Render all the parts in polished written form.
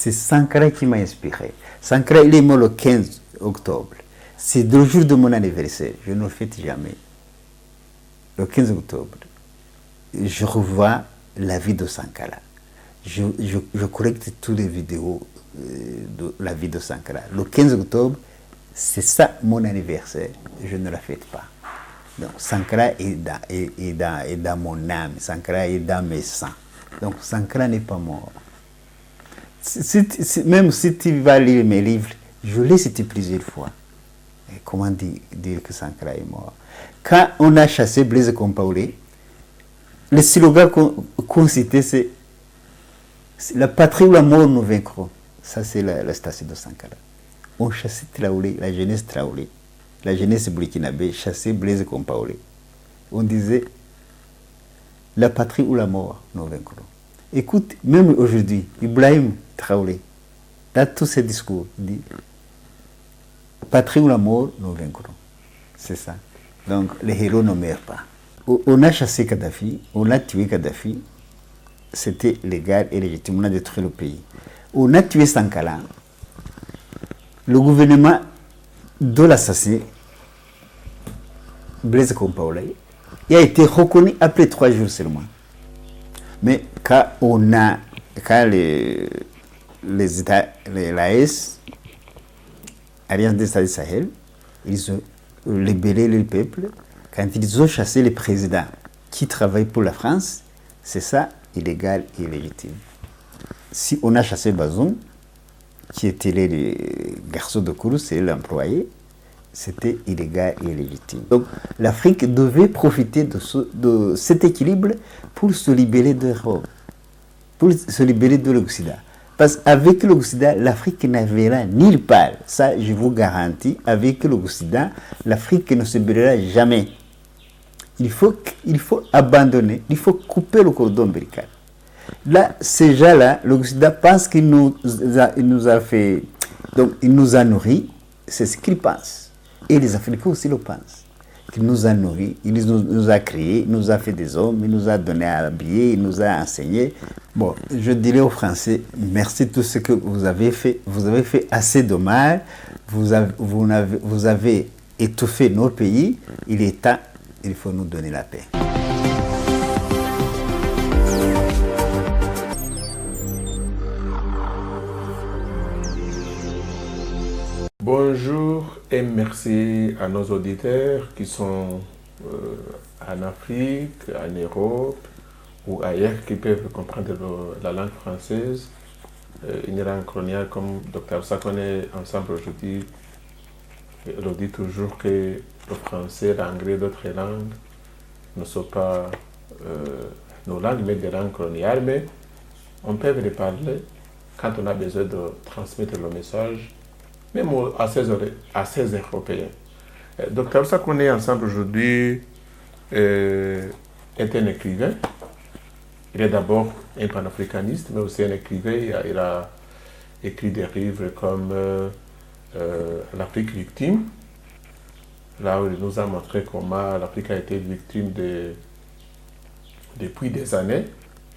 c'est Sankara qui m'a inspiré. Sankara, il est mort le 15 octobre. C'est le jour de mon anniversaire. Je ne le fête jamais. Le 15 octobre, je revois la vie de Sankara. Je correcte toutes les vidéos de la vie de Sankara. Le 15 octobre, c'est ça mon anniversaire. Je ne la fête pas. Donc, Sankara est dans mon âme. Sankara est dans mes sangs. Donc, Sankara n'est pas mort. Même si tu vas lire mes livres, je l'ai cité plusieurs fois. Et comment dire que Sankara est mort? Quand on a chassé Blaise Compaoré, le slogan qu'on citait, c'est la patrie ou la mort nous vaincront. Ça, c'est la station de Sankara. On chassait Traoré, la jeunesse burkinabé chassait Blaise Compaoré. On disait la patrie ou la mort nous vaincront. Écoute, même aujourd'hui, Ibrahim Traoré, dans tous ses discours, il dit la patrie ou la mort nous vaincront. C'est ça. Donc, les héros ne meurent pas. On a chassé Kadhafi, on a tué Kadhafi, c'était légal et légitime, on a détruit le pays. On a tué Sankara, le gouvernement de l'assassin, Blaise Compaoré, il a été reconnu après 3 jours seulement. Mais quand les États, l'AES, Alliance des États du Sahel, ils ont libéré le peuple, quand ils ont chassé les présidents qui travaillent pour la France, c'est ça, illégal et illégitime. Si on a chassé Bazoum, qui était le garçon de course et l'employé, c'était illégal et illégitime. Donc l'Afrique devait profiter de cet équilibre pour se libérer de l'Europe, pour se libérer de l'Occident. Parce qu'avec l'Occident, l'Afrique n'avera nulle part. Ça, je vous garantis, avec l'Occident, l'Afrique ne se libérera jamais. Il faut abandonner, il faut couper le cordon ombilical. Là, ces gens-là, l'Occident pense qu'il nous a fait, donc il nous a nourris, c'est ce qu'ils pensent. Et les Africains aussi le pensent. Il nous a nourris, il nous a créés, il nous a fait des hommes, il nous a donné à habiller, il nous a enseigné. Bon, je dirais aux Français, merci de tout ce que vous avez fait. Vous avez fait assez de mal, vous avez étouffé nos pays, il est temps, il faut nous donner la paix. Bonjour et merci à nos auditeurs qui sont en Afrique, en Europe ou ailleurs qui peuvent comprendre la langue française. Une langue coloniale comme Dr Sakone ensemble aujourd'hui, on dit toujours que le français, l'anglais, d'autres langues ne sont pas nos langues, mais des langues coloniales, mais on peut les parler quand on a besoin de transmettre le message, même à ces Européens. Docteur Sakone ensemble aujourd'hui est un écrivain. Il est d'abord un panafricaniste, mais aussi un écrivain. Il a écrit des livres comme L'Afrique victime, là où il nous a montré comment l'Afrique a été victime depuis des années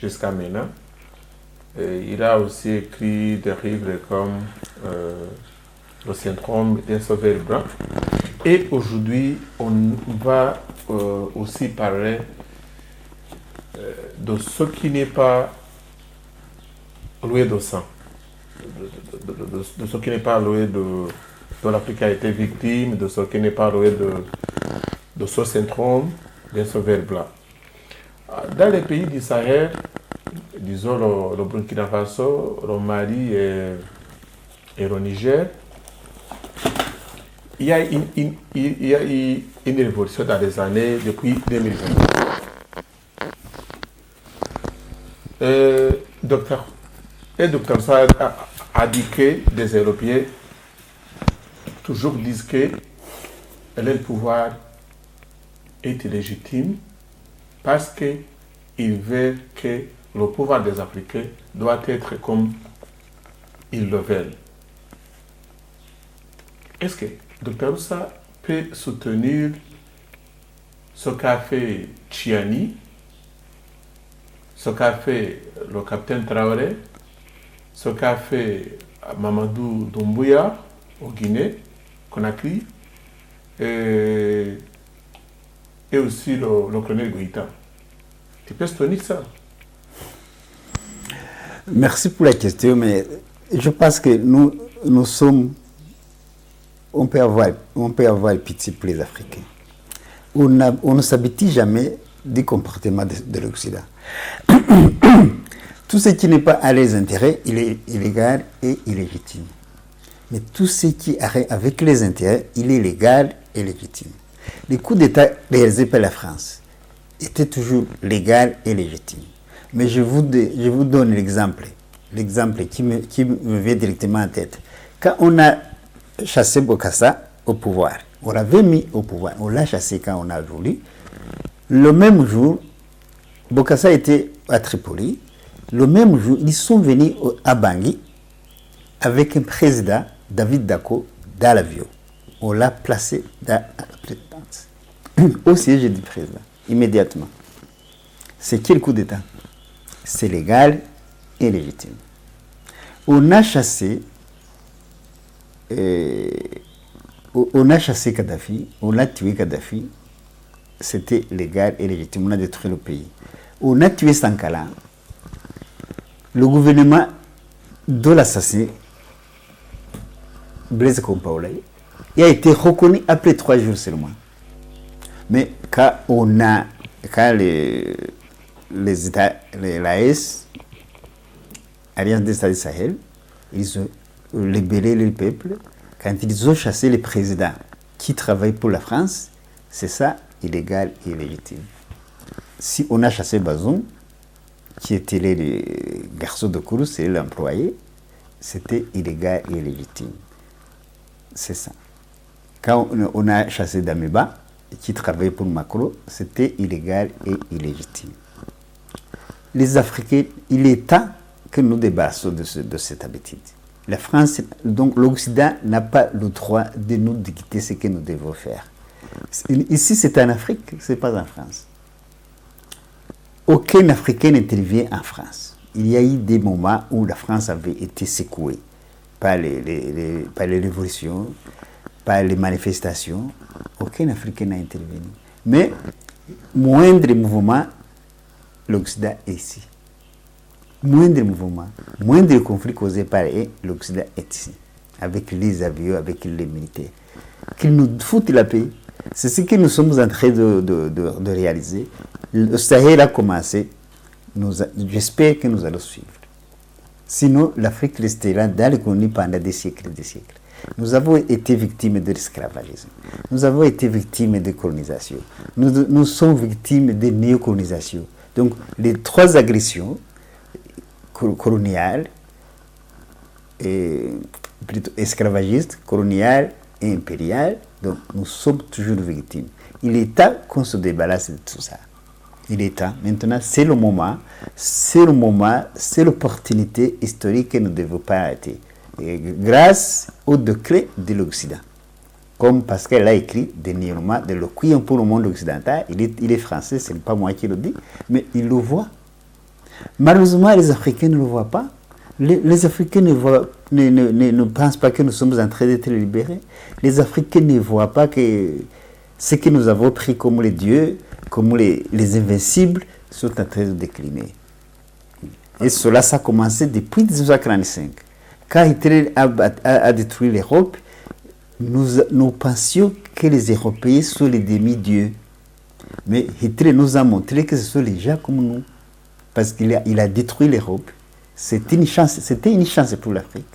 jusqu'à maintenant. Il a aussi écrit des livres comme Le syndrome d'un sauveur blanc. Et aujourd'hui, on va aussi parler de ce qui n'est pas loué de sang, de ce qui n'est pas loué dont l'Afrique a été victime, de ce qui n'est pas loué de ce syndrome d'un sauveur blanc. Dans les pays du Sahel, disons le Burkina Faso, le Mali et le Niger, il y a eu une révolution dans les années depuis 2020. Docteur Saad a dit que des Européens toujours disent que le pouvoir est illégitime parce qu'ils veulent que le pouvoir des Africains doit être comme ils le veulent. Est-ce que Dr Saad peut soutenir ce qu'a fait Tchiani, ce qu'a fait le capitaine Traoré ce qu'a fait Mamadou Doumbouya au Guinée, Conakry, et aussi le colonel Goïta. Tu peux soutenir ça? Merci pour la question, mais je pense que nous sommes... On peut avoir pitié pour les Africains. On ne s'habitue jamais du comportement de l'Occident. Tout ce qui n'est pas à leurs intérêts, il est illégal et illégitime. Mais tout ce qui est avec les intérêts, il est légal et légitime. Les coups d'État réalisés par la France étaient toujours légal et légitime. Mais je vous donne l'exemple qui me vient directement en tête. Quand on a chassé Bokassa au pouvoir, on l'avait mis au pouvoir, on l'a chassé quand on a voulu. Le même jour, Bokassa était à Tripoli. Le même jour, ils sont venus à Bangui avec un président, David Dako, dans l'avion. On l'a placé dans la présidence, au siège du président, immédiatement. C'est quel coup d'État? C'est légal et légitime. On a chassé Kadhafi, on a tué Kadhafi, c'était légal et légitime, on a détruit le pays. On a tué Sankara, le gouvernement de l'assassin, Blaise Compaoré, il a été reconnu après 3 jours seulement. Mais quand les États, l'AES, Alliance des États du Sahel, ils ont libéré le peuple, quand ils ont chassé les présidents qui travaillent pour la France, c'est ça, illégal et illégitime. Si on a chassé Bazoum, qui était le garçon de course et l'employé, c'était illégal et illégitime. C'est ça. Quand on a chassé Damiba, qui travaillait pour Macron, c'était illégal et illégitime. Les Africains, il est temps que nous débarrassions de cette habitude. La France, donc l'Occident n'a pas le droit de nous dicter ce que nous devons faire. Ici, c'est en Afrique, ce n'est pas en France. Aucun Africain n'intervient en France. Il y a eu des moments où la France avait été secouée par les révolutions, par les manifestations. Aucun Africain n'a intervenu. Mais, moindre mouvement, l'Occident est ici. Moindre mouvement, moindre conflit causé par l'Occident est ici. Avec les avions, avec les militaires. Qu'ils nous foutent la paix. C'est ce que nous sommes en train de réaliser. Le Sahel a commencé. J'espère que nous allons suivre. Sinon, l'Afrique restera dans l'économie pendant des siècles et des siècles. Nous avons été victimes de l'esclavagisme. Nous avons été victimes de colonisation. Nous sommes victimes de néocolonisation. Donc, les 3 agressions coloniales, plutôt esclavagistes, coloniales et impériales, donc nous sommes toujours victimes. Il est temps qu'on se débarrasse de tout ça. Il est temps. Maintenant, c'est l'opportunité historique que nous ne devons pas arrêter. Et grâce au décret de l'Occident. Comme Pascal a écrit dernièrement de l'Oquien pour le monde occidental, il est français, ce n'est pas moi qui le dis, mais il le voit. Malheureusement, les Africains ne le voient pas. Les Africains ne pensent pas que nous sommes en train d'être libérés. Les Africains ne voient pas que ce que nous avons pris comme les dieux, comme les invincibles, sont en train de décliner. Et cela, ça a commencé depuis 1945. Quand Hitler a détruit l'Europe, nous pensions que les Européens sont les demi-dieux. Mais Hitler nous a montré que ce sont les gens comme nous. Parce qu'il a détruit l'Europe. C'était une chance pour l'Afrique.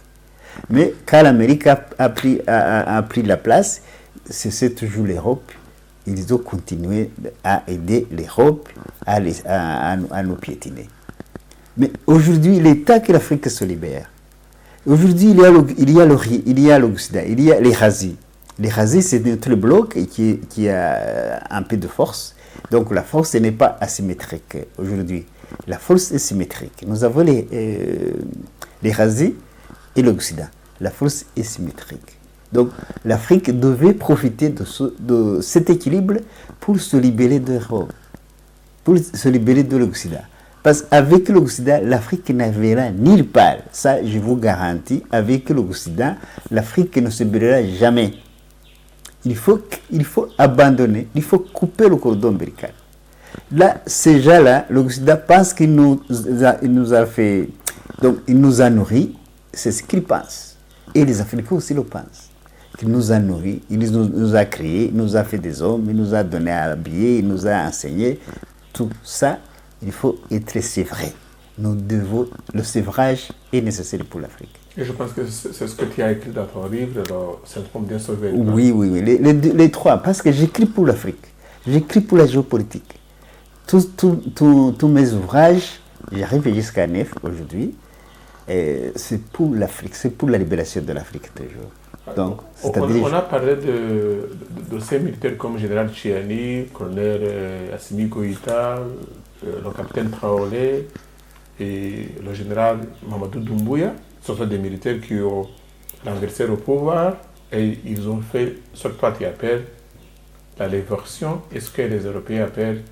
Mais quand l'Amérique a pris la place, c'est toujours l'Europe. Ils ont continué à aider l'Europe à nous piétiner. Mais aujourd'hui, il est temps que l'Afrique se libère. Aujourd'hui, il y a l'Occident, il y a les Razis. Les Razis, c'est notre bloc qui a un peu de force. Donc la force n'est pas asymétrique aujourd'hui. La force est symétrique. Nous avons les Razis et l'Occident. La force est symétrique. Donc l'Afrique devait profiter de cet équilibre pour se libérer de l'Europe, pour se libérer de l'Occident. Parce qu'avec l'Occident, l'Afrique n'avera nulle part. Ça, je vous garantis, avec l'Occident, l'Afrique ne se brûlera jamais. Il faut abandonner, il faut couper le cordon ombilical. Là, ces gens-là, l'Occident pense qu'il nous a fait... Donc, il nous a nourris, c'est ce qu'ils pensent. Et les Africains aussi le pensent. Il nous a nourris, il nous a créés, il nous a fait des hommes, il nous a donné à habiller, il nous a enseigné. Tout ça, il faut être sévré. Le sévrage est nécessaire pour l'Afrique. Et je pense que c'est ce que tu as écrit dans ton livre, le syndrome bien sauvé. Oui. Les trois, parce que j'écris pour l'Afrique, j'écris pour la géopolitique. Tous mes ouvrages, j'arrive jusqu'à 9 aujourd'hui, c'est pour l'Afrique, c'est pour la libération de l'Afrique toujours. Donc, on a parlé de ces militaires comme le général Tchiani, le colonel Assimi Goïta, le capitaine Traoré et le général Mamadou Doumbouya. Ce sont des militaires qui ont renversé le pouvoir et ils ont fait ce que toi tu appelles la réversion et ce que les Européens appellent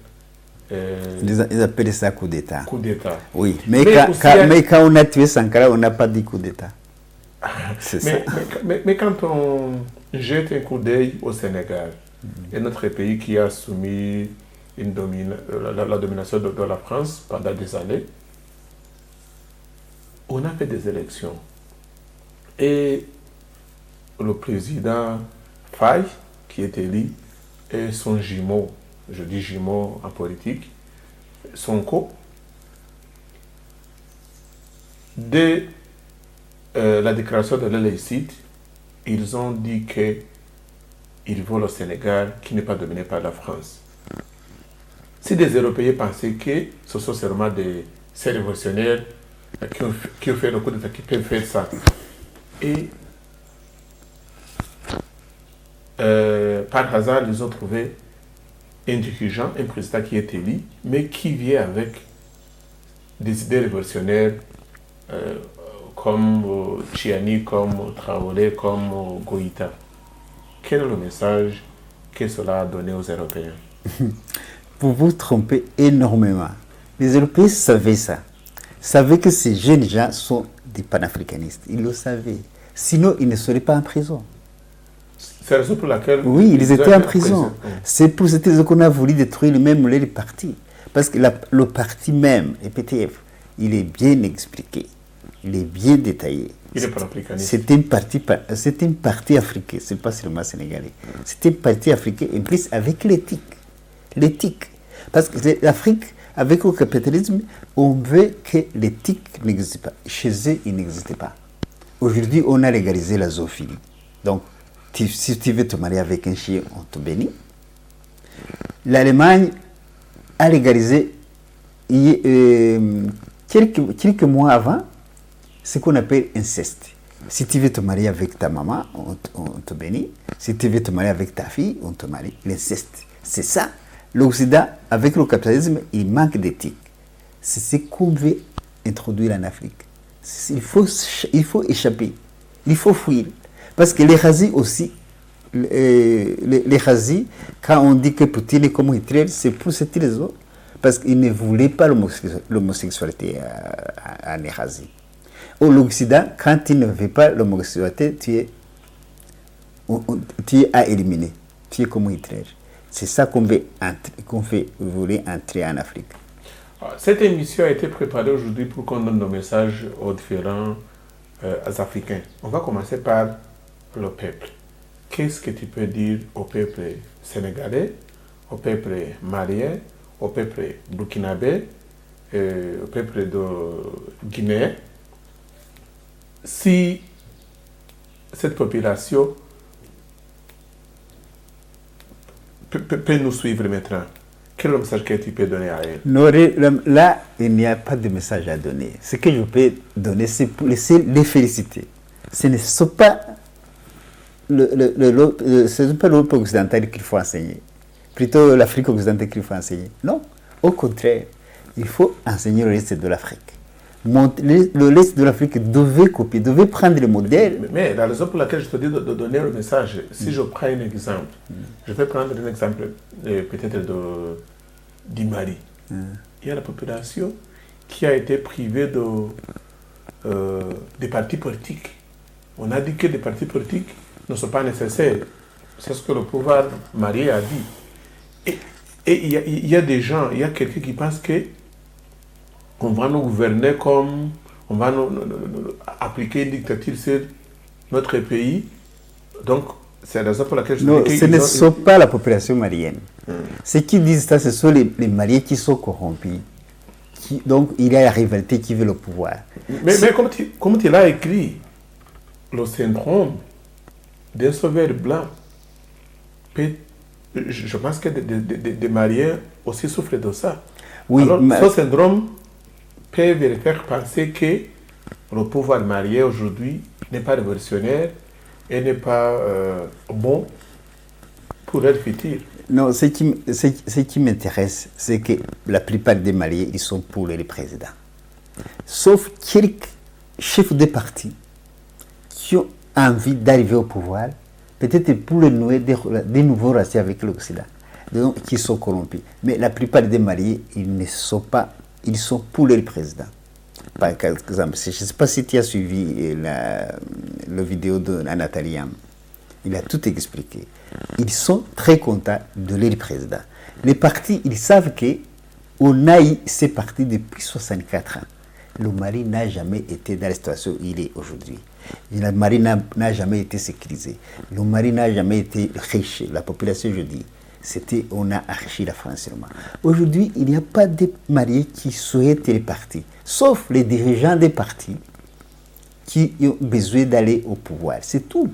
ils appellent ça coup d'État. Coup d'État. Oui, mais quand on a tué Sankara, on n'a pas dit coup d'État. C'est ça. Mais quand on jette un coup d'œil au Sénégal, et notre pays qui a soumis la domination de la France pendant des années, on a fait des élections. Et le président Faye, qui est élu, et son jumeau, je dis jumeau en politique, Sonko, dès la déclaration de l'Élecite, ils ont dit qu'ils veulent le Sénégal qui n'est pas dominé par la France. Si des Européens pensaient que ce sont seulement ces révolutionnaires qui ont fait le coup d'État, qui peuvent faire ça. Et par hasard, ils ont trouvé un dirigeant, un président qui est élu, mais qui vient avec des idées révolutionnaires comme Tchiani, comme Traoré, comme Goïta. Quel est le message que cela a donné aux Européens? Vous vous trompez énormément. Les Européens savaient ça. Savaient que ces jeunes gens sont des panafricanistes. Ils le savaient. Sinon, ils ne seraient pas en prison. C'est la raison pour laquelle... Oui, ils étaient en prison. C'est pour cette raison qu'on a voulu détruire même les partis. Parce que le parti même, le PTF, il est bien expliqué. Il est bien détaillé. Il est panafricaniste. C'est un parti africain, ce n'est pas seulement sénégalais. C'est un parti africain, en plus avec l'éthique. L'éthique. Parce que l'Afrique, avec le capitalisme, on veut que l'éthique n'existe pas. Chez eux, il n'existe pas. Aujourd'hui, on a légalisé la zoophilie. Donc, si tu veux te marier avec un chien, on te bénit. L'Allemagne a légalisé quelques mois avant ce qu'on appelle inceste. Si tu veux te marier avec ta maman, on te bénit. Si tu veux te marier avec ta fille, on te marie. L'inceste. C'est ça. L'Occident, avec le capitalisme, il manque d'éthique. C'est ce qu'on veut introduire en Afrique. Il faut échapper. Il faut fuir. Parce que les Khazis aussi, les Khazis, quand on dit que Poutine est comme Hitler, c'est pour cette raison. Parce qu'ils ne voulaient pas l'homosexualité en Khazi. L'Occident, quand il ne veut pas l'homosexualité, tu es à éliminer. Tu es comme Hitler. C'est ça qu'on voulait entrer en Afrique. Cette émission a été préparée aujourd'hui pour qu'on donne nos messages aux différents Africains. On va commencer par le peuple. Qu'est-ce que tu peux dire au peuple sénégalais, au peuple malien, au peuple burkinabé, au peuple de Guinée, si cette population peut nous suivre maintenant? Quel est le message que tu peux donner à elle? Là, il n'y a pas de message à donner. Ce que je peux donner, c'est pour les féliciter. Ce ne sont pas l'Europe occidentale qu'il faut enseigner. Plutôt l'Afrique occidentale qu'il faut enseigner. Non, au contraire, il faut enseigner le reste de l'Afrique. Le reste de l'Afrique devait copier, devait prendre le modèle. Mais la raison pour laquelle je te dis de donner le message, si je prends un exemple, je vais prendre un exemple peut-être du Mali. Il y a la population qui a été privé des partis politiques. On a dit que les partis politiques ne sont pas nécessaires. C'est ce que le pouvoir marié a dit. Et il y a des gens, il y a quelqu'un qui pense qu'on va nous gouverner comme on va nous appliquer une dictature sur notre pays. Donc, c'est la raison pour laquelle je non, dis ce ne sont pas la population malienne. Ceux qui disent ça, ce sont les Maliens qui sont corrompus. Donc, il y a la rivalité qui veut le pouvoir. Mais comme tu l'as écrit, le syndrome d'un sauveur blanc, je pense que des Maliens aussi souffrent de ça. Oui, alors, ce syndrome peut leur faire penser que le pouvoir malien aujourd'hui n'est pas révolutionnaire et n'est pas bon pour leur futur. Non, ce qui m'intéresse, c'est que la plupart des Maliens, ils sont pour les présidents. Sauf quelques chefs de partis qui ont envie d'arriver au pouvoir, peut-être pour nouer des nouveaux relations avec l'Occident, donc qui sont corrompus. Mais la plupart des Maliens, ils sont pour les présidents. Par exemple, je ne sais pas si tu as suivi la vidéo de Nathalie Yam. Il a tout expliqué. Ils sont très contents de l'élire président. Les partis, ils savent qu'on a eu ces partis depuis 64 ans. Le Mali n'a jamais été dans la situation où il est aujourd'hui. Le Mali n'a jamais été sécurisé. Le Mali n'a jamais été riche. La population, je dis, on a enrichi la France seulement. Aujourd'hui, il n'y a pas de Maliens qui souhaitent les partis, sauf les dirigeants des partis qui ont besoin d'aller au pouvoir. C'est tout.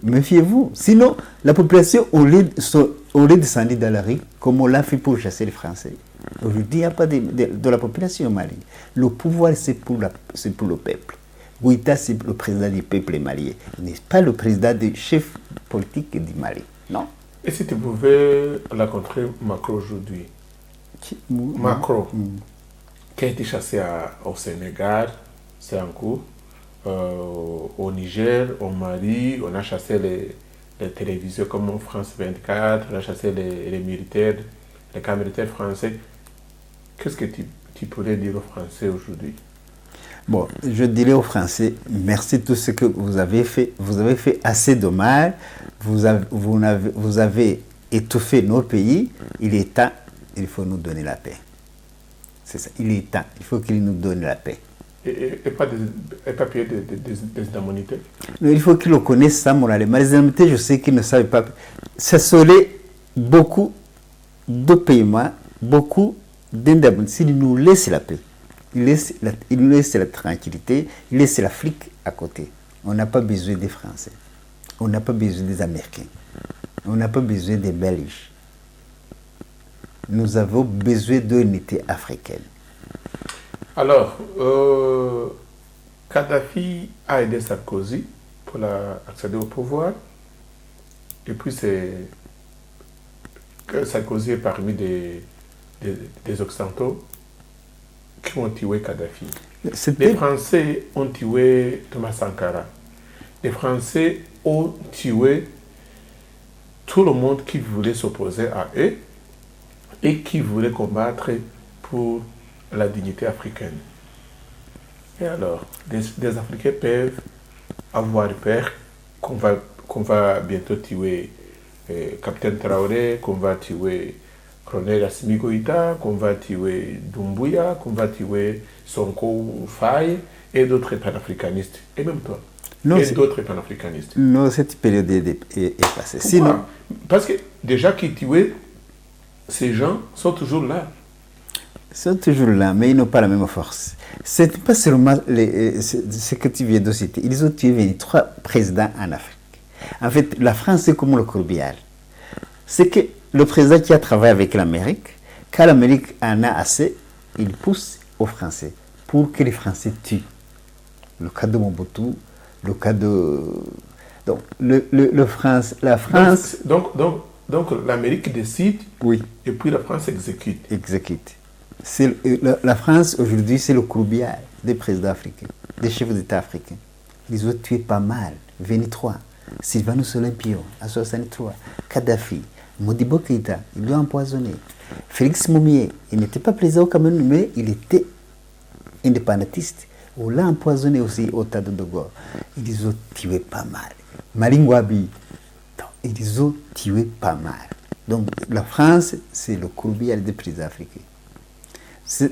Méfiez-vous. Sinon, la population, au lieu de descendre dans la rue, comme on l'a fait pour chasser les Français, aujourd'hui, il n'y a pas de la population au Mali. Le pouvoir, c'est pour le peuple. Goïta, c'est le président du peuple malien. Il n'est pas le président du chef politique du Mali. Non. Et si tu pouvais rencontrer Macron aujourd'hui? Macron, qui a été chassé au Sénégal, c'est en cours. Au Niger, au Mali, on a chassé les télévisions comme France 24, on a chassé les militaires, les camps militaires français. Qu'est-ce que tu pourrais dire aux Français aujourd'hui? Bon, je dirais aux Français, merci de tout ce que vous avez fait. Vous avez fait assez de mal. Vous avez étouffé nos pays. Il est temps, il faut nous donner la paix. C'est ça, il est temps, il faut qu'il nous donne la paix. Et pas payer des indemnités? Il faut qu'ils le connaissent ça moralement. Les indemnités, je sais qu'ils ne savent pas. Ça serait beaucoup de paiements, beaucoup d'indemnités s'ils nous laissent la paix. Ils nous laissent la tranquillité, ils laissent l'Afrique à côté. On n'a pas besoin des Français. On n'a pas besoin des Américains. On n'a pas besoin des Belges. Nous avons besoin d'unité africaine. Alors, Kadhafi a aidé Sarkozy pour accéder au pouvoir. Et puis, Sarkozy est parmi des Occidentaux qui ont tué Kadhafi. Les Français ont tué Thomas Sankara. Les Français ont tué tout le monde qui voulait s'opposer à eux et qui voulait combattre pour la dignité africaine. Et alors, des Africains peuvent avoir peur qu'on va bientôt tuer Capitaine Traoré, qu'on va tuer Colonel Assimi Goïta, qu'on va tuer Doumbouya, qu'on va tuer Sonko Faye et d'autres panafricanistes. Et même toi. Non, et d'autres panafricanistes. Non, cette période est passée. Pourquoi? Sinon, parce que déjà qui tuaient, ces gens sont toujours là. Ils sont toujours là, mais ils n'ont pas la même force. Ce n'est pas seulement ce que tu viens de citer. Ils ont tué 23 présidents en Afrique. En fait, la France, c'est comme le corbillard. C'est que le président qui a travaillé avec l'Amérique, quand l'Amérique en a assez, il pousse aux Français pour que les Français tuent. Le cas de Mobutu, le cas de... Donc, la France... Donc l'Amérique décide, oui, et puis la France exécute. Exécute. La France, aujourd'hui, c'est le corbillard des présidents africains, des chefs d'État africains. Ils ont tué pas mal. 23. Sylvanus Olympio, à 63. Kadhafi. Modibo Keïta, il l'a empoisonné. Félix Moumié, il n'était pas président au Cameroun, mais il était indépendantistes, on l'a empoisonné aussi au tas de Gaulle. Ils ont tué pas mal. Malingwabi, ils ont tué pas mal. Donc la France, c'est le courbier des pays africains.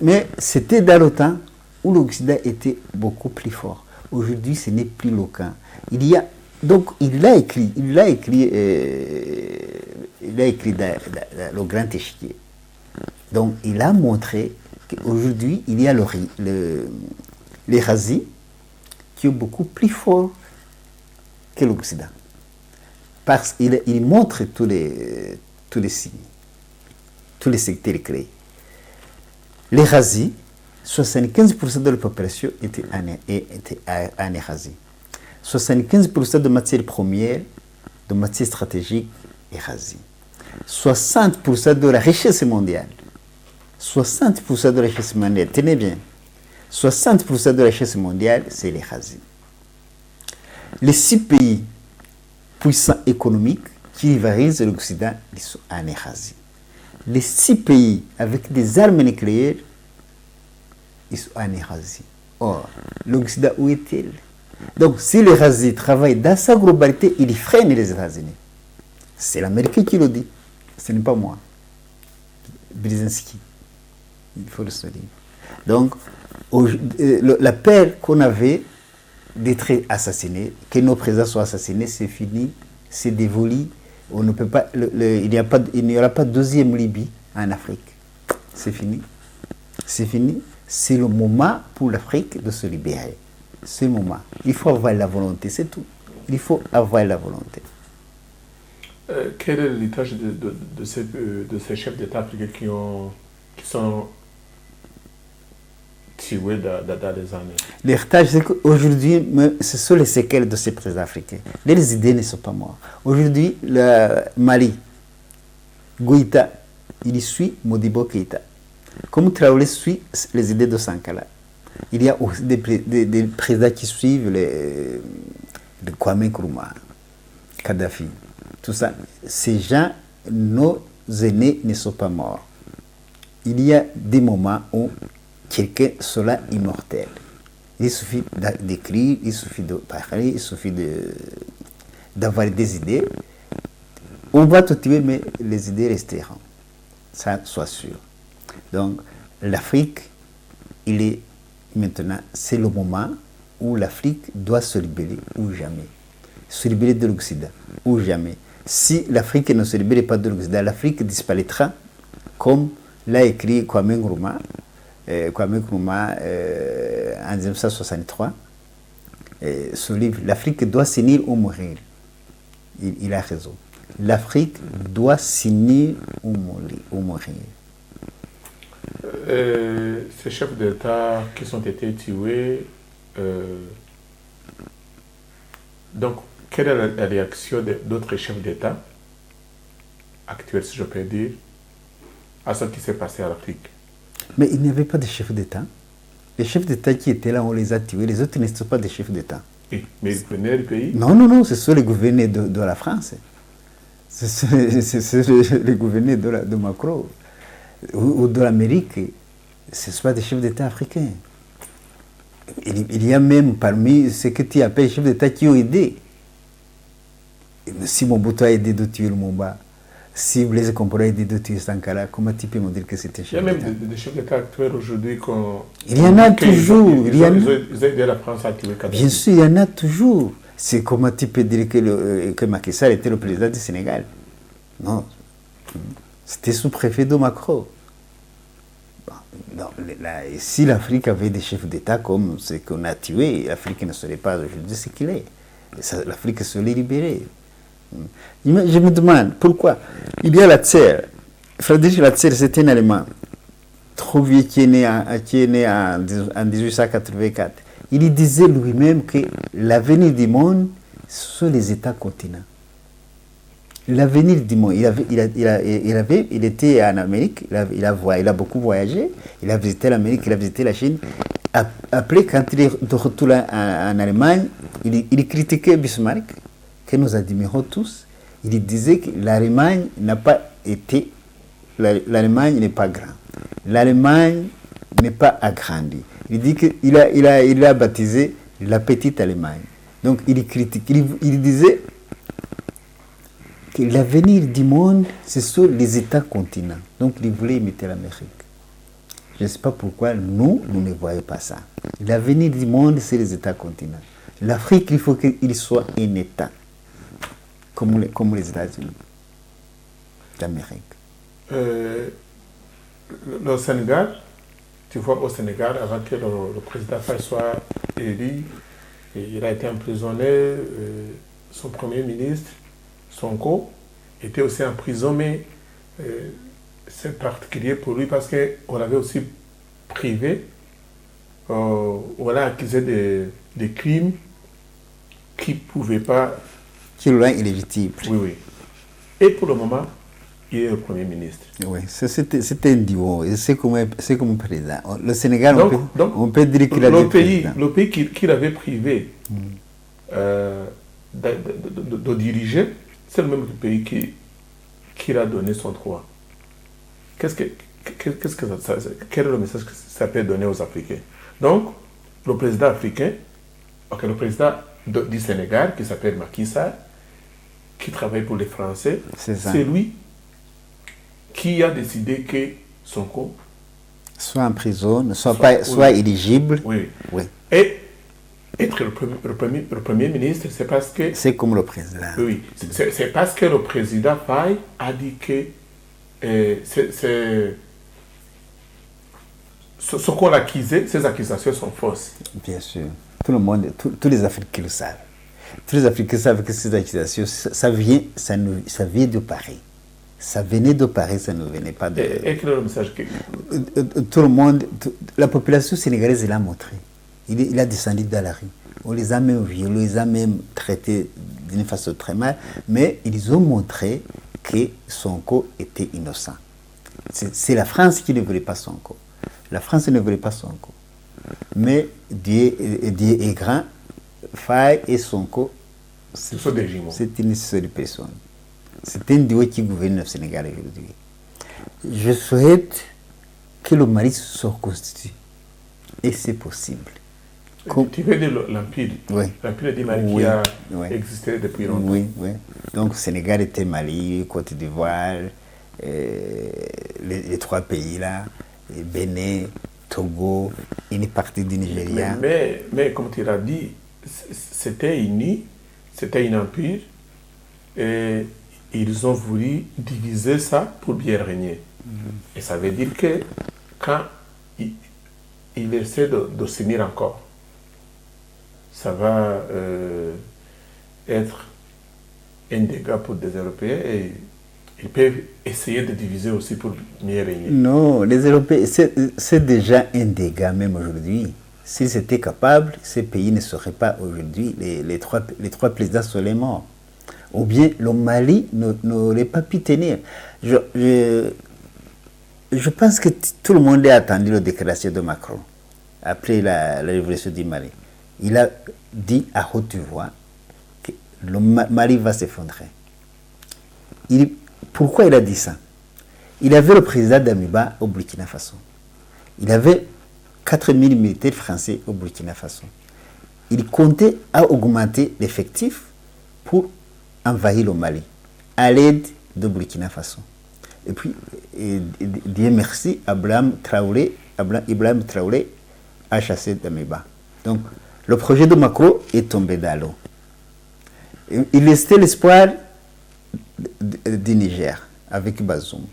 Mais c'était dans le temps où l'Occident était beaucoup plus fort. Aujourd'hui, ce n'est plus le cas. Donc il l'a écrit dans le grand échiquier. Donc il a montré qu'aujourd'hui, il y a les Razis qui est beaucoup plus fort que l'Occident. Parce qu'il montre tous les signes, tous les secteurs créés. Les Razis, 75% de la population était en Razis. 75% de matières premières, de matières stratégiques est Razis. 60% de la richesse mondiale. 60% de la richesse mondiale, tenez bien. 60% de la richesse mondiale, c'est les Razis. Les 6 pays puissants économiques qui rivalisent l'Occident, ils sont en Razis. Les 6 pays avec des armes nucléaires, ils sont en Razis. Or, l'Occident, où est-il? Donc, si les Razis travaillent dans sa globalité, ils freinent les États-Unis. C'est l'Amérique qui le dit. Ce n'est pas moi. Brzezinski. Il faut le souligner. Donc, la peur qu'on avait d'être assassinés, que nos présidents soient assassinés, c'est fini, c'est dévolu. On ne peut pas, il n'y aura pas de deuxième Libye en Afrique. C'est fini. C'est fini. C'est le moment pour l'Afrique de se libérer. C'est le moment. Il faut avoir la volonté, c'est tout. Il faut avoir la volonté. Quel est l'héritage de ces chefs d'État africains qui sont tués dans les années? L'héritage, c'est qu'aujourd'hui, ce sont les séquelles de ces présidents africains. Les idées ne sont pas mortes. Aujourd'hui, le Mali, Goïta, il suit Modibo Keïta. Comme Traoré suit les idées de Sankara. Il y a aussi des présidents qui suivent les Kwame Nkrumah, Kadhafi. Tout ça, ces gens, nos aînés ne sont pas morts. Il y a des moments où quelqu'un sera immortel. Il suffit d'écrire, il suffit de parler, il suffit d'avoir des idées. On va te tuer, mais les idées resteront. Ça, soit sûr. Donc, l'Afrique, il est maintenant, c'est le moment où l'Afrique doit se libérer ou jamais. Se libérer de l'Occident ou jamais. Si l'Afrique ne se libère pas de l'Occident, l'Afrique disparaîtra comme l'a écrit Kwame Nkrumah. Kwame Nkrumah en 1963. Ce livre, l'Afrique doit s'unir ou mourir. Il a raison. L'Afrique doit s'unir ou mourir. Ces chefs d'État qui ont été tués, donc quelle est la réaction d'autres chefs d'État actuels, si je peux dire, à ce qui s'est passé en Afrique? Mais il n'y avait pas de chefs d'État. Les chefs d'État qui étaient là, on les a tués. Les autres ne sont pas des chefs d'État. Oui, mais ils venaient du pays? Non, ce sont les gouverneurs de la France. Ce sont les gouverneurs de Macron ou de l'Amérique. Ce ne sont pas des chefs d'État africains. Il y a même parmi ceux que tu appelles chefs d'État qui ont aidé. Si Mobutu a aidé de tuer Lumumba, si Blaise Compaoré a aidé de tuer Sankara, comment tu peux me dire que c'était chef d'État? Il y a même des chefs d'État actuels aujourd'hui il y en a toujours. Ils ont aidé la France à tuer Kadhafi. Bien sûr, il y en a toujours. C'est comment tu peux dire que Macky Sall était le président du Sénégal? Non. C'était sous-préfet de Macron. Non, si l'Afrique avait des chefs d'État comme ceux qu'on a tués, l'Afrique ne serait pas aujourd'hui ce qu'il est. L'Afrique serait libérée. Je me demande pourquoi. Il y a Latzer. Frédéric Latzer, c'est un Allemand trop vieux qui est né en 1884. Il disait lui-même que l'avenir du monde, ce sont les États-continents. L'avenir du monde. Il était en Amérique, il a beaucoup voyagé, il a visité l'Amérique, il a visité la Chine. Après, quand il est de retour en Allemagne, il critiquait Bismarck, que nous admirons tous. Il disait que l'Allemagne n'a pas été, l'Allemagne n'est pas grande. L'Allemagne n'est pas agrandie. Il dit qu'il a baptisé la petite Allemagne. Donc il critique, il disait que l'avenir du monde, ce sont les États continents. Donc il voulait imiter l'Amérique. Je ne sais pas pourquoi nous ne voyons pas ça. L'avenir du monde, c'est les États continents. L'Afrique, il faut qu'il soit un État, comme les États-Unis d'Amérique. Le Sénégal, tu vois, au Sénégal, avant que le président Faye soit élu, il a été emprisonné, son premier ministre, Sonko, était aussi en prison, mais c'est particulier pour lui parce qu'on l'avait aussi privé, on l'a accusé de crimes qui ne pouvaient pas... Qui le rend illégitime. Oui, oui. Et pour le moment, il est le Premier ministre. Oui, c'était un duo, c'est comme président. Le Sénégal, donc, on peut dire qu'il a le pays qu'il avait privé de diriger, c'est le même pays qui a donné son droit. Quel est le message que ça peut donner aux Africains? Donc, le président africain, le président du Sénégal, qui s'appelle Macky Sall, qui travaille pour les Français, c'est lui qui a décidé que Sonko soit en prison, soit éligible. Oui. Et être le premier ministre, c'est parce que... C'est comme le président. Oui, c'est parce que le président Faye a dit que ce qu'on a accusé, ces accusations sont fausses. Bien sûr. Tout le monde, tous les Africains le savent. Tous les Africains savent que ces accusations, ça vient de Paris. Ça venait de Paris, ça ne venait pas de... Et quel est le message que... Tout le monde, la population sénégalaise l'a montré. Il a descendu dans la rue. On les a même violés, on les a même traités d'une façon très mal, mais ils ont montré que Sonko était innocent. C'est la France qui ne voulait pas Sonko. La France ne voulait pas Sonko. Mais Dieu est grand, Faye et Sonko, c'est une seule personne. C'est un duo qui gouverne le Sénégal aujourd'hui. Je souhaite que le Mali se reconstitue. Et c'est possible. Tu veux dire l'Empire? Oui. L'Empire du Mali qui a existé depuis longtemps. Oui. Donc Sénégal était Mali, Côte d'Ivoire, les trois pays là, Bénin, Togo, une partie du Nigeria. Mais comme tu l'as dit, c'était uni, c'était un empire, et ils ont voulu diviser ça pour bien régner. Et ça veut dire que quand ils essaient de s'unir encore, ça va être un dégât pour des Européens et ils peuvent essayer de diviser aussi pour mieux régner. Non, les Européens, c'est déjà un dégât même aujourd'hui. S'ils étaient capables, ces pays ne seraient pas aujourd'hui, les trois présidents seraient morts. Ou bien le Mali n'aurait pas pu tenir. Je pense que tout le monde a attendu la déclaration de Macron après la révolution du Mali. Il a dit à haute voix que le Mali va s'effondrer. Pourquoi il a dit ça? Il avait le président d'Amiba au Burkina Faso. Il avait 4000 militaires français au Burkina Faso. Il comptait à augmenter l'effectif pour envahir le Mali à l'aide de Burkina Faso. Et puis, Dieu merci, Ibrahim Traoré a chassé Damiba. Donc, le projet de Macron est tombé dans l'eau. Il restait l'espoir du Niger avec Bazoum.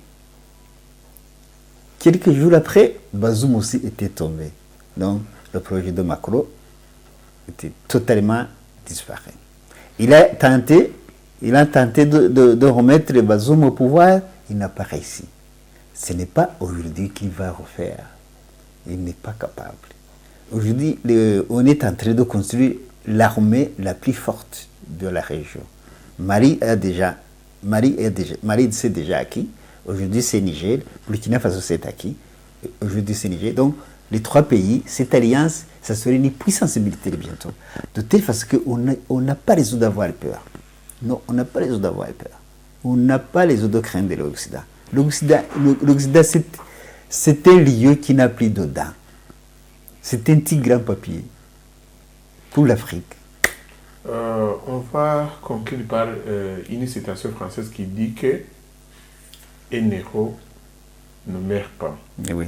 Quelques jours après, Bazoum aussi était tombé. Donc, le projet de Macron était totalement disparu. Il a tenté de remettre le Bazoum au pouvoir, il n'a pas réussi. Ce n'est pas aujourd'hui qu'il va refaire. Il n'est pas capable. Aujourd'hui, on est en train de construire l'armée la plus forte de la région. Mali c'est déjà acquis. Aujourd'hui, c'est Niger. Burkina Faso, c'est acquis. Aujourd'hui, c'est Niger. Donc, les trois pays, cette alliance, ça serait une puissance militaire bientôt. De telle façon qu'on n'a pas raison d'avoir peur. Non, on n'a pas raison d'avoir peur. On n'a pas raison de craindre l'Occident. L'Occident, c'est un lieu qui n'a plus de dents. C'est un petit grand papier pour l'Afrique. On va conclure par une citation française qui dit que un héros ne meurt pas. Et oui,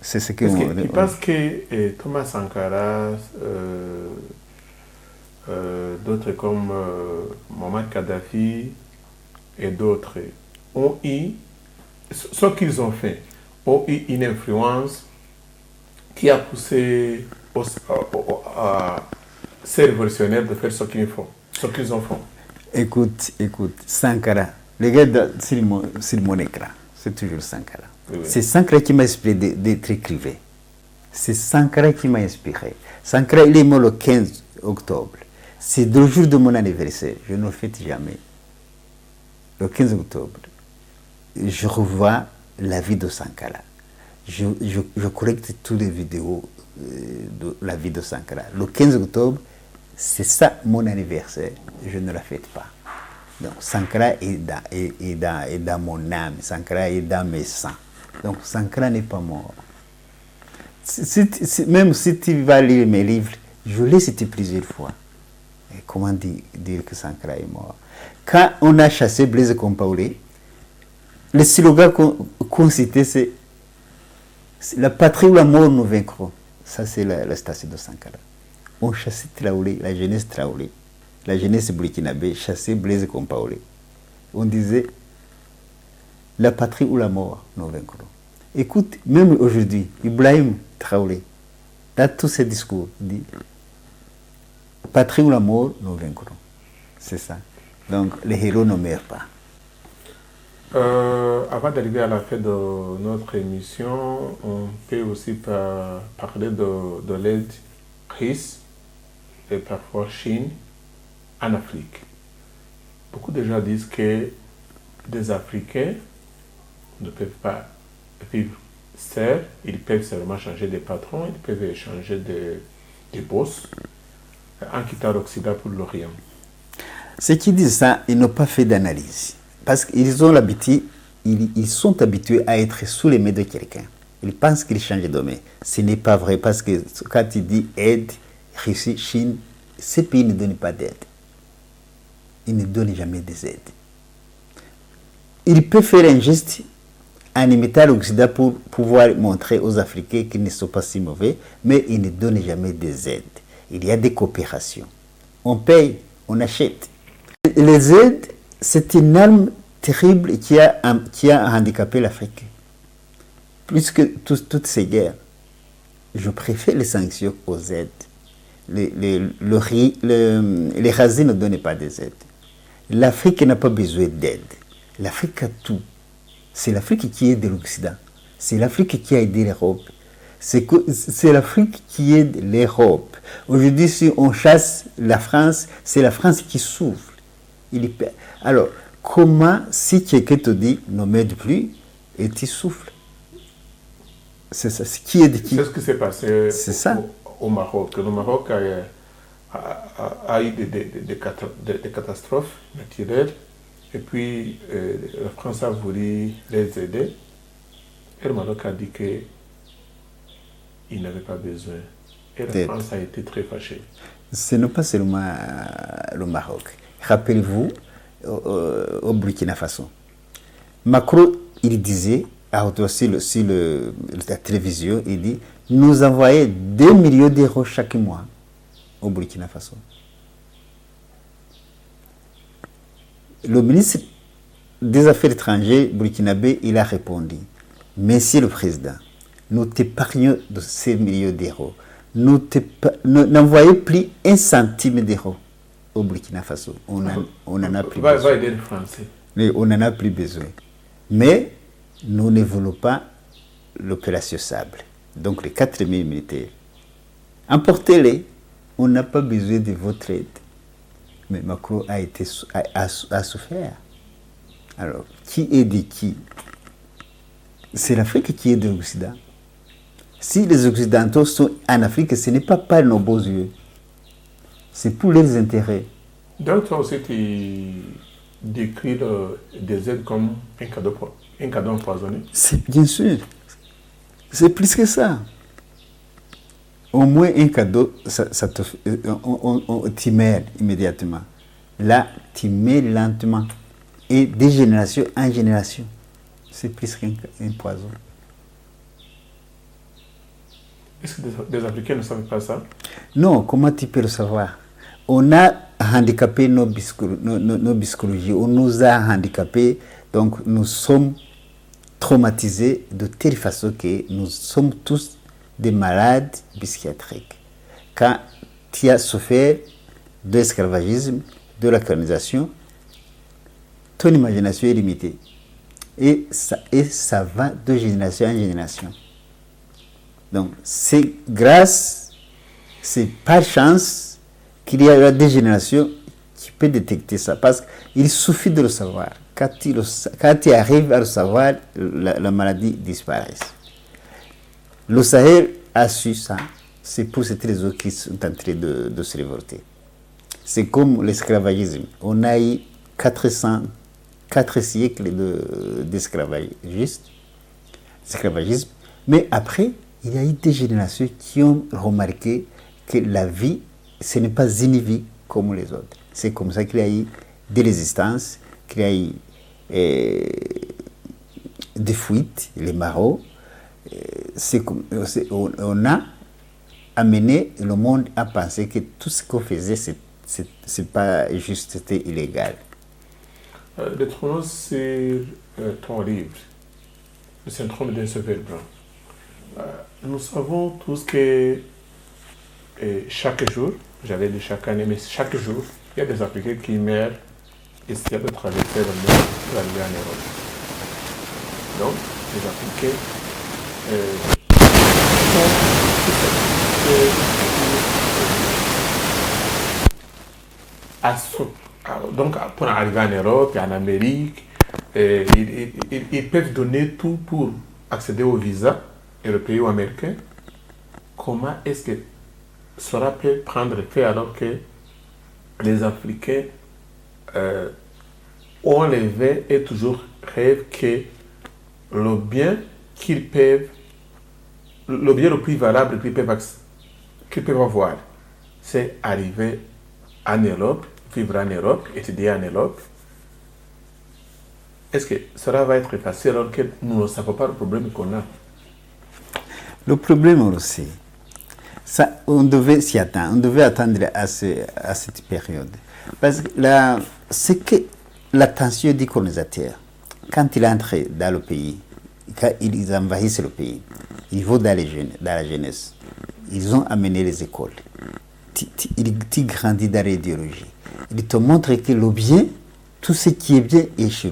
c'est ce que... Tu penses que Thomas Sankara, d'autres comme Mohamed Kadhafi et d'autres ont eu, ce qu'ils ont fait, ont eu une influence qui a poussé ces révolutionnaires de faire ce qu'ils font, ce qu'ils ont fait. Écoute, Sankara, regarde sur mon écran, c'est toujours Sankara. Oui. C'est Sankara qui m'a inspiré d'être écrivain. C'est Sankara qui m'a inspiré. Sankara, il est mort le 15 octobre. C'est le jour de mon anniversaire. Je ne le fête jamais. Le 15 octobre, je revois la vie de Sankara. Je collecte toutes les vidéos de la vie de Sankara. Le 15 octobre, c'est ça mon anniversaire. Je ne la fête pas. Donc Sankara est dans mon âme. Sankara est dans mes sangs. Donc Sankara n'est pas mort. Même si tu vas lire mes livres, je l'ai cité plusieurs fois. Et comment dire que Sankara est mort? Quand on a chassé Blaise Compaoré, le slogan qu'on citait, c'est la patrie ou la mort nous vaincront. Ça, c'est la station de Sankara. On chassait Traoré, la jeunesse Traoré, la jeunesse burkinabé, chassait Blaise Compaoré. On disait la patrie ou la mort nous vaincront. Écoute, même aujourd'hui, Ibrahim Traoré, dans tous ses discours, dit patrie ou la mort nous vaincront. C'est ça. Donc, les héros ne meurent pas. Avant d'arriver à la fin de notre émission, on peut aussi parler de l'aide prise et parfois Chine en Afrique. Beaucoup de gens disent que des Africains ne peuvent pas vivre seuls, ils peuvent seulement changer de patron, ils peuvent changer de boss en quittant l'Occident pour l'Orient. Ceux qui disent ça, ils n'ont pas fait d'analyse. Parce qu'ils ont l'habitude, ils sont habitués à être sous les mains de quelqu'un. Ils pensent qu'ils changent de main. Ce n'est pas vrai parce que quand tu dis aide, Russie, Chine, ces pays ne donnent pas d'aide. Ils ne donnent jamais des aides. Ils peuvent faire un geste en imitant l'Occident pour pouvoir montrer aux Africains qu'ils ne sont pas si mauvais, mais ils ne donnent jamais des aides. Il y a des coopérations. On paye, on achète. Les aides, c'est une arme terrible qui a handicapé l'Afrique. Plus que toutes ces guerres, je préfère les sanctions aux aides. Les razzies ne donnent pas des aides. L'Afrique n'a pas besoin d'aide. L'Afrique a tout. C'est l'Afrique qui aide l'Occident. C'est l'Afrique qui a aidé l'Europe. C'est l'Afrique qui aide l'Europe. Aujourd'hui, si on chasse la France, c'est la France qui souffre. Alors, comment, si quelqu'un te dit ne m'aide plus, et tu souffles? C'est ça. Qui aide qui? C'est ce qui s'est passé au Maroc. Le Maroc a eu des catastrophes naturelles. Et puis, la France a voulu les aider. Et le Maroc a dit qu'il n'avait pas besoin. Et la France a été très fâchée. Ce n'est pas seulement le Maroc. Rappelez-vous, au Burkina Faso, Macron, il disait, sur la télévision, il dit, nous envoyons 2 millions d'euros chaque mois au Burkina Faso. Le ministre des Affaires étrangères burkinabé, il a répondu, Monsieur le Président, nous t'épargnons de ces millions d'euros. N'envoyez plus 1 centime d'euros au Burkina Faso. On en a plus besoin. Mais on en a plus besoin. Mais nous ne voulons pas l'opération Sable. Donc les 4000 militaires, emportez-les. On n'a pas besoin de votre aide. Mais Macron a souffert. Alors, qui aide qui? C'est l'Afrique qui aide l'Occident. Si les Occidentaux sont en Afrique, ce n'est pas par nos beaux yeux. C'est pour leurs intérêts. Donc, toi aussi, tu décris des aides comme un cadeau empoisonné? Bien sûr. C'est plus que ça. Au moins un cadeau, ça te, on t'y met immédiatement. Là, tu mets lentement. Et de génération en génération. C'est plus qu'un poison. Est-ce que des Africains ne savent pas ça? Non, comment tu peux le savoir? On a handicapé nos psychologies, on nous a handicapés, donc nous sommes traumatisés de telle façon que nous sommes tous des malades psychiatriques. Quand tu as souffert de l'esclavagisme, de la colonisation, ton imagination est limitée. Et ça va de génération en génération. Donc, c'est par chance qu'il y a des générations qui peuvent détecter ça. Parce qu'il suffit de le savoir. Quand tu arrives à le savoir, la maladie disparaît. Le Sahel a su ça. C'est pour cette raison qu'ils sont en train de se révolter. C'est comme l'esclavagisme. On a eu 4 siècles d'esclavagisme. Mais après, il y a eu des générations qui ont remarqué que la vie, ce n'est pas une vie comme les autres. C'est comme ça qu'il y a eu des résistances, qu'il y a eu des fuites, les marauds. On a amené le monde à penser que tout ce qu'on faisait, c'est pas juste, c'était illégal. Retrouvons sur ton livre, le syndrome d'un sauveur blanc. Nous savons tous que chaque jour, j'allais dire chaque année, mais chaque jour, il y a des Africains qui meurent essayant de traverser le monde pour aller en Europe. Donc, les Africains donc, pour arriver en Europe et en Amérique, ils peuvent donner tout pour accéder au visa européen ou américain. Comment est-ce que cela peut prendre effet alors que les Africains ont levé et toujours rêvent que le bien le plus valable qu'ils peuvent avoir, c'est arriver en Europe, vivre en Europe, étudier en Europe. Est-ce que cela va être facile alors que nous ne savons pas le problème qu'on a? Le problème aussi, ça, on devait s'y attendre, on devait attendre à cette période. Parce que c'est que l'attention du colonisateur, quand il entre dans le pays, quand ils envahissent le pays, ils vont dans la jeunesse, ils ont amené les écoles, ils grandissent dans l'idéologie. Ils te montrent que le bien, tout ce qui est bien est chez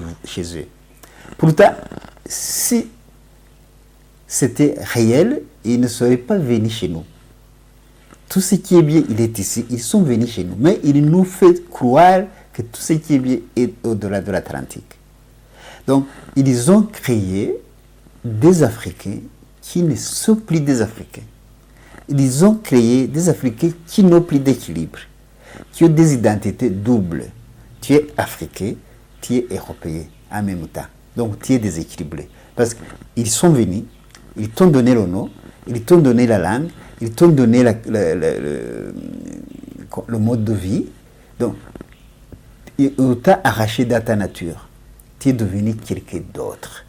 eux. Pourtant, si c'était réel, ils ne seraient pas venus chez nous. Tout ce qui est bien, il est ici. Ils sont venus chez nous. Mais ils nous font croire que tout ce qui est bien est au-delà de l'Atlantique. Donc, ils ont créé des Africains qui ne sont plus des Africains. Ils ont créé des Africains qui n'ont plus d'équilibre, qui ont des identités doubles. Tu es Africain, tu es Européen en même temps. Donc, tu es déséquilibré. Parce qu'ils sont venus, ils t'ont donné le nom, ils t'ont donné la langue, ils t'ont donné le mode de vie. Donc, on t'a arraché de ta nature. Tu es devenu quelqu'un d'autre.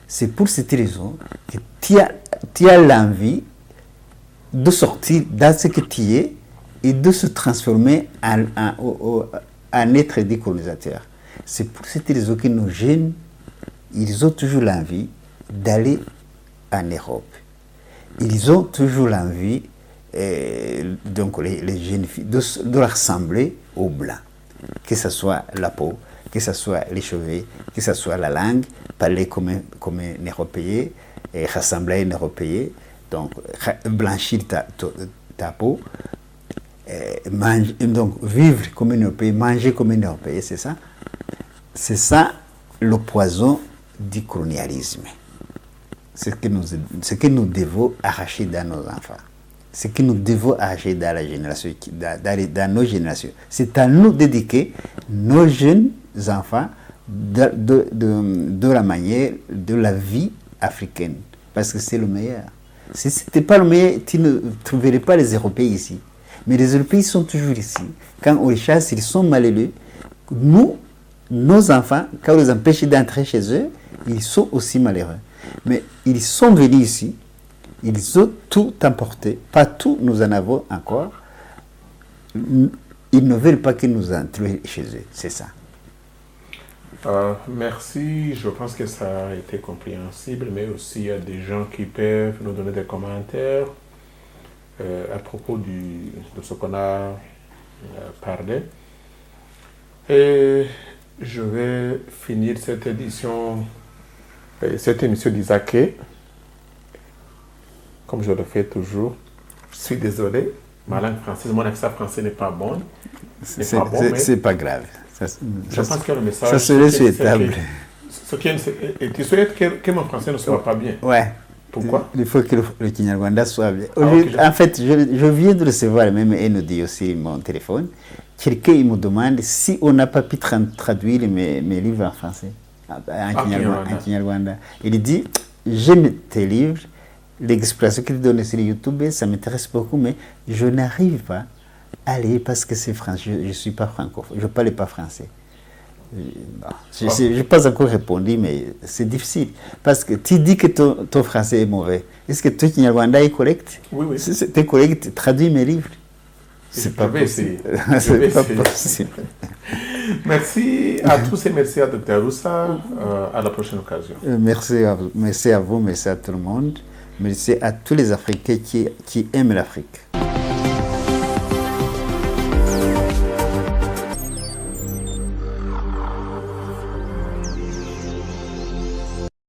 C'est pour cette raison que tu as l'envie de sortir dans ce que tu es et de se transformer en être décolonisateur. C'est pour cette raison que nos jeunes, ils ont toujours l'envie d'aller en Europe. Ils ont toujours l'envie, donc les jeunes filles, de ressembler aux Blancs. Que ce soit la peau, que ce soit les cheveux, que ce soit la langue, parler comme un Européen, et ressembler à un Européen, donc blanchir ta peau, donc vivre comme un Européen, manger comme un Européen, c'est ça? C'est ça le poison du colonialisme. C'est ce que nous devons arracher dans nos enfants. Ce que nous devons arracher dans la génération, dans nos générations. C'est à nous d'éduquer nos jeunes enfants de la manière de la vie africaine. Parce que c'est le meilleur. Si ce n'était pas le meilleur, tu ne trouverais pas les Européens ici. Mais les Européens sont toujours ici. Quand on les chasse, ils sont malheureux. Nous, nos enfants, quand on les empêche d'entrer chez eux, ils sont aussi malheureux. Mais ils sont venus ici, ils ont tout emporté. Pas tout, nous en avons encore. Ils ne veulent pas que nous entrions chez eux. C'est ça. Merci, je pense que ça a été compréhensible, mais aussi il y a des gens qui peuvent nous donner des commentaires à propos de ce qu'on a parlé. Et je vais finir cette émission d'Isaac, comme je le fais toujours. Je suis désolé, ma langue française, mon accent français n'est pas bon. C'est pas grave. Je pense que le message... Ça serait souhaitable. Et tu souhaites que mon français ne soit pas bien. Ouais. Pourquoi? Il faut que le Kinyarwanda soit bien. Okay. En fait, je viens de recevoir, même elle nous dit aussi mon téléphone, quelqu'un me demande si on n'a pas pu traduire mes livres en français, en Kinyarwanda. Il dit, j'aime tes livres, l'expression qu'il donne sur YouTube, ça m'intéresse beaucoup, mais je n'arrive pas à lire parce que c'est français. Je ne suis pas francophone, je ne parle pas français. Je n'ai pas encore répondu, mais c'est difficile. Parce que tu dis que ton français est mauvais. Est-ce que ton Kinyarwanda est correct? Oui. Si c'était correct, traduis mes livres. C'est pas possible. C'est pas possible. Merci à tous et merci à Dr. Roussa. À la prochaine occasion. Merci à vous, merci à tout le monde. Merci à tous les Africains qui aiment l'Afrique.